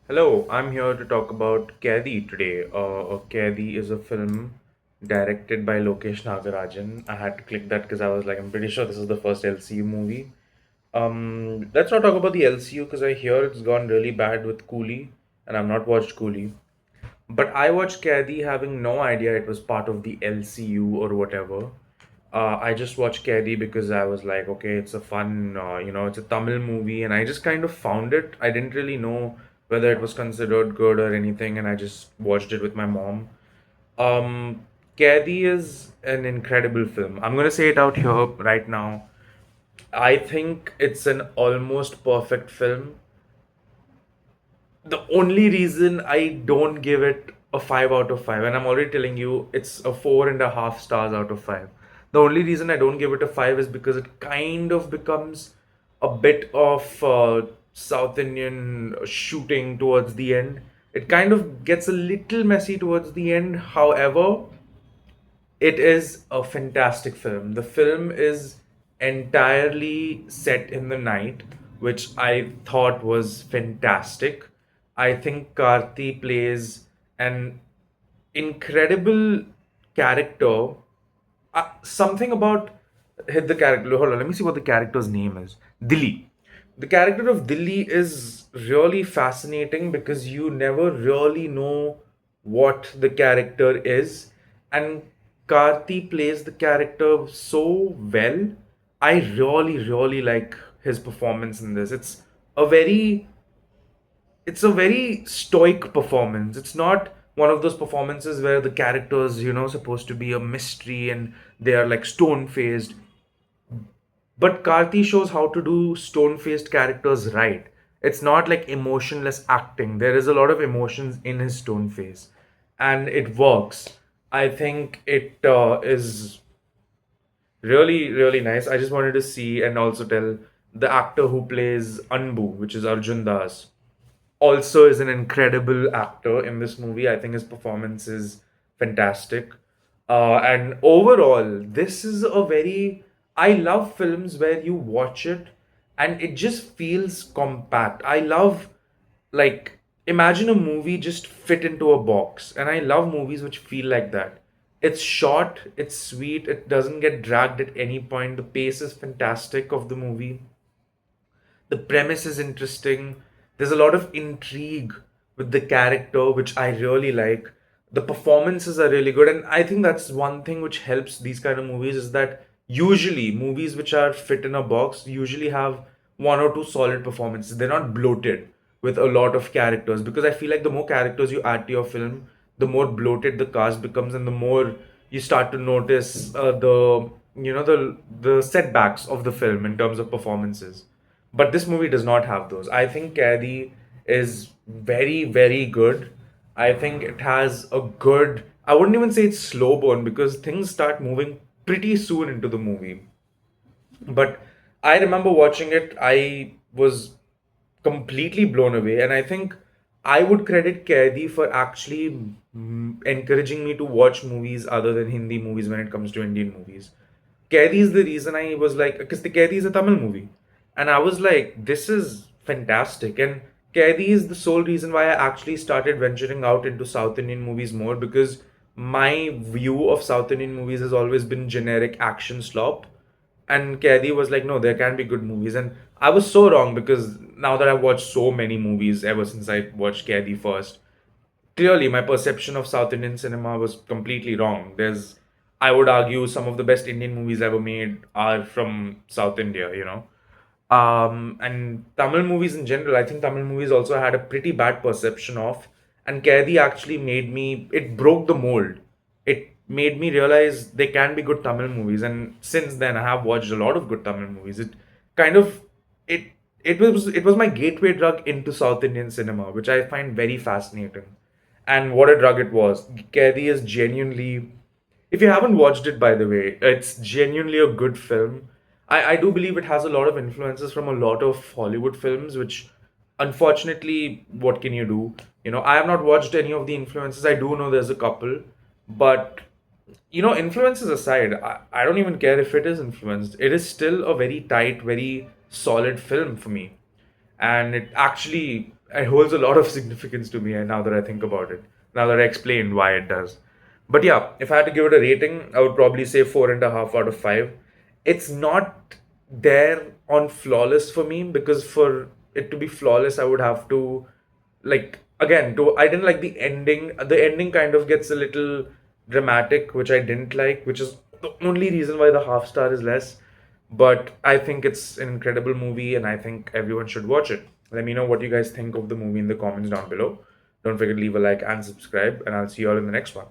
Hello, I'm here to talk about KAITHI today. KAITHI is a film directed by Lokesh Nagarajan. I had to click that because I was like, I'm pretty sure this is the first LCU movie. Let's not talk about the LCU because I hear it's gone really bad with Coolie, and I've not watched Coolie. But I watched Kaidi having no idea it was part of the LCU or whatever. I just watched Kaidi because I was like, okay, it's a fun, it's a Tamil movie, and I just kind of found it. I didn't really know whether it was considered good or anything, and I just watched it with my mom. Um, Kaidi is an incredible film. I'm gonna say it out here right now. I think it's an almost perfect film. The only reason I don't give it a 5 out of 5, and I'm already telling you it's a 4.5 stars out of 5. The only reason I don't give it a 5 is because it kind of becomes a bit of South Indian shooting towards the end. It kind of gets a little messy towards the end. However, it is a fantastic film. The film is entirely set in the night, which I thought was fantastic. I think Karthi plays an incredible character. Something about hit the character. Hold on, let me see what the character's name is. Dilly. The character of Dilly is really fascinating because you never really know what the character is, and Karthi plays the character so well. I really like his performance in this. A very it's a very stoic performance. It's not one of those performances where the characters, supposed to be a mystery and they are like stone faced. But Karthi shows how to do stone faced characters right. It's not like emotionless acting. There is a lot of emotions in his stone face, and it works. I think it is really nice. I just wanted to see and also tell the actor who plays Anbu, which is Arjun Das, also is an incredible actor in this movie. I think his performance is fantastic. And overall, this is a very. I love films where you watch it and it just feels compact. I love, like, imagine a movie just fit into a box. And I love movies which feel like that. It's short, it's sweet, it doesn't get dragged at any point. The pace is fantastic of the movie. The premise is interesting. There's a lot of intrigue with the character, which I really like. The performances are really good, and I think that's one thing which helps these kind of movies is that usually movies which are fit in a box usually have one or two solid performances. They're not bloated with a lot of characters, because I feel like the more characters you add to your film, the more bloated the cast becomes, and the more you start to notice the setbacks of the film in terms of performances. But this movie does not have those. I think Caddy is very good. I think it has a good. I wouldn't even say it's slow burn because things start moving pretty soon into the movie. But I remember watching it, I was completely blown away. And I think I would credit Kaidi for actually encouraging me to watch movies other than Hindi movies when it comes to Indian movies. Kaidi is the reason I was like, because the Kaidi is a Tamil movie. And I was like, this is fantastic. And Kaidi is the sole reason why I actually started venturing out into South Indian movies more, because my view of South Indian movies has always been generic action slop, and Kaidi was like, no, there can be good movies. And I was so wrong, because now that I've watched so many movies ever since I watched Kaidi first, clearly my perception of South Indian cinema was completely wrong. I would argue, some of the best Indian movies ever made are from South India. And Tamil movies in general, I think Tamil movies also had a pretty bad perception of. And Kaidi actually it broke the mold. It made me realize there can be good Tamil movies. And since then, I have watched a lot of good Tamil movies. Kind of, it, it was my gateway drug into South Indian cinema, which I find very fascinating. And what a drug it was. Kaidi is genuinely, if you haven't watched it, by the way, it's genuinely a good film. I do believe it has a lot of influences from a lot of Hollywood films, which unfortunately, what can you do? I have not watched any of the influences. I do know there's a couple, but influences aside, I don't even care if it is influenced. It is still a very tight, very solid film for me. And it actually, it holds a lot of significance to me, and now that I think about it, now that I explained why it does. But yeah, if I had to give it a rating, I would probably say 4.5 out of 5. It's not there on flawless for me, because for it to be flawless, I would have to, like, again, I didn't like the ending. The ending kind of gets a little dramatic, which I didn't like, which is the only reason why the half star is less. But I think it's an incredible movie, and I think everyone should watch it. Let me know what you guys think of the movie in the comments down below. Don't forget to leave a like and subscribe, and I'll see you all in the next one.